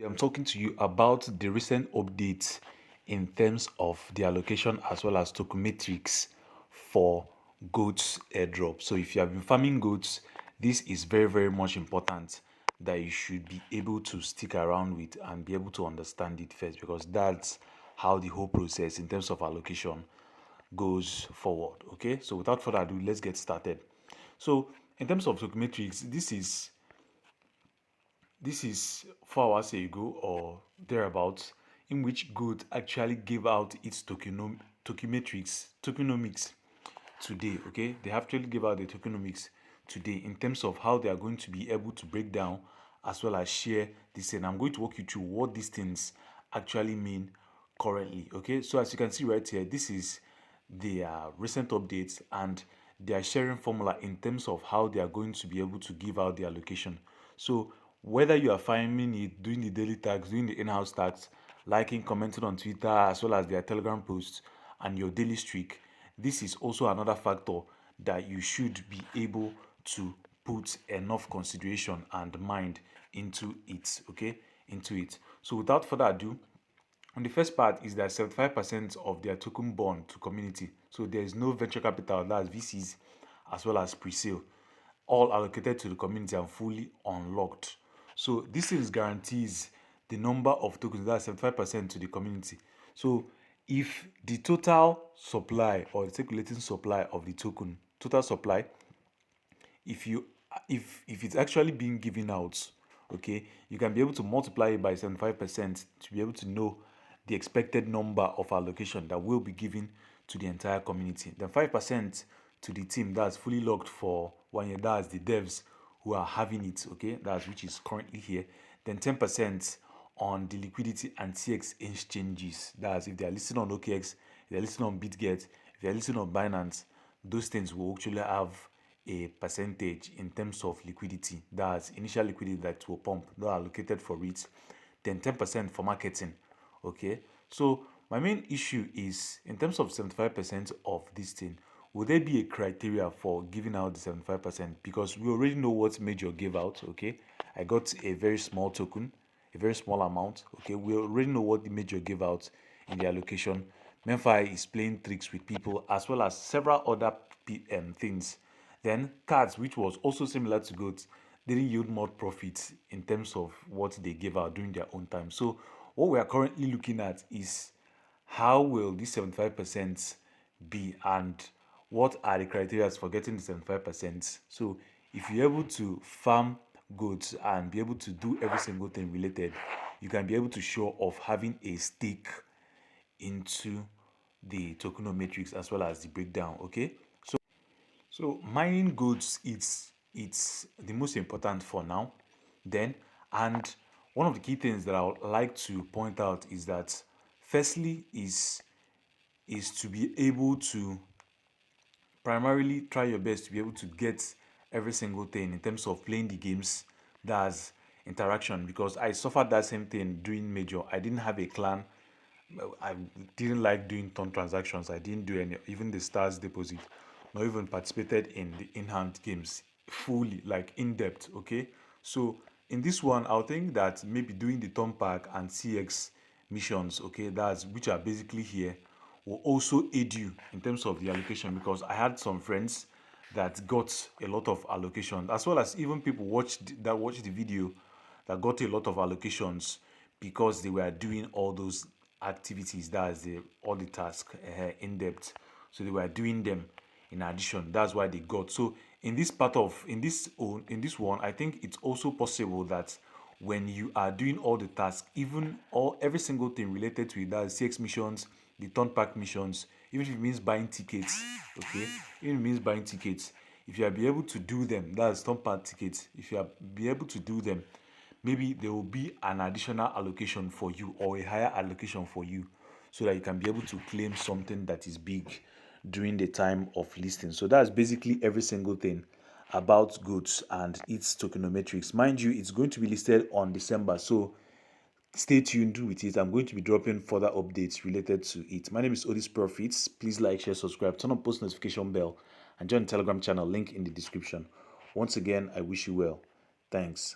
I'm talking to you about the recent updates in terms of the allocation as well as tokenomics for Goats Airdrop. So if you have been farming goats, this is very much important that you should be able to stick around with and be able to understand it first, because that's how the whole process in terms of allocation goes forward. Okay, so without further ado, let's get started. So in terms of tokenomics, this is 4 hours ago or thereabouts, in which Good actually gave out its tokenomics today. Okay, they actually gave out the tokenomics today in terms of how they are going to be able to break down as well as share this. And I'm going to walk you through what these things actually mean currently. Okay, so as you can see right here, this is their recent updates and their sharing formula in terms of how they are going to be able to give out the allocation. So whether you are finding it, doing the daily tags, doing the in-house tags, liking, commenting on Twitter, as well as their Telegram posts and your daily streak, this is also another factor that you should be able to put enough consideration and mind into it. Okay, into it. So without further ado, and the first part is that 75% of their token bond to community. So there is no venture capital, that's VCs, as well as pre-sale, all allocated to the community and fully unlocked. So this is guarantees the number of tokens, that's 75% to the community. So if the total supply or the circulating supply of the token, total supply, if you if it's actually being given out, okay, you can be able to multiply it by 75% to be able to know the expected number of allocation that will be given to the entire community. Then 5% to the team that's fully locked for 1 year, that's the devs who are having it, okay, that's which is currently here. Then 10% on the liquidity and TX exchanges, that's if they are listed on OKX, if they're listed on BitGet, if they're listed on Binance, those things will actually have a percentage in terms of liquidity, that's initial liquidity that will pump, that are allocated for it. Then 10% for marketing. Okay, so my main issue is in terms of 75% of this thing, would there be a criteria for giving out the 75%? Because we already know what Major gave out. Okay, I got a very small token, a very small amount. Okay, we already know what the Major gave out in the allocation. Memfi is playing tricks with people as well as several other things. Then cards, which was also similar to Goats, didn't yield more profits in terms of what they gave out during their own time. So what we are currently looking at is how will this 75% be and what are the criteria for getting the 75%. So if you're able to farm goods and be able to do every single thing related, you can be able to show off having a stake into the tokenomics as well as the breakdown. Okay, so mining goods, it's the most important for now. Then, and one of the key things that I would like to point out is that firstly is to be able to primarily try your best to be able to get every single thing in terms of playing the games, that's interaction, because I suffered that same thing during Major. I didn't have a clan. I didn't like doing ton transactions. I didn't do any, even the stars deposit, not even participated in the in-hand games fully, like in depth. Okay, so in this one, I'll think that maybe doing the turn pack and CX missions, okay, that's which are basically here, will also aid you in terms of the allocation, because I had some friends that got a lot of allocation, as well as even people watched the video that got a lot of allocations because they were doing all those activities, that's the all the tasks in depth. So they were doing them in addition, that's why they got. So in this part of in this one, I think it's also possible that when you are doing all the tasks, even all every single thing related to it, that's CX missions, the turn pack missions, even if it means buying tickets, okay, even if it means buying tickets, if you are be able to do them, that's turn pack tickets, if you are be able to do them, maybe there will be an additional allocation for you or a higher allocation for you, so that you can be able to claim something that is big during the time of listing. So that's basically every single thing about goods and its tokenomics. Mind you, it's going to be listed on December, so stay tuned with it. I'm going to be dropping further updates related to it. My name is Odis Profits. Please like, share, subscribe, turn on post notification bell, and join the Telegram channel, link in the description. Once again, I wish you well. Thanks.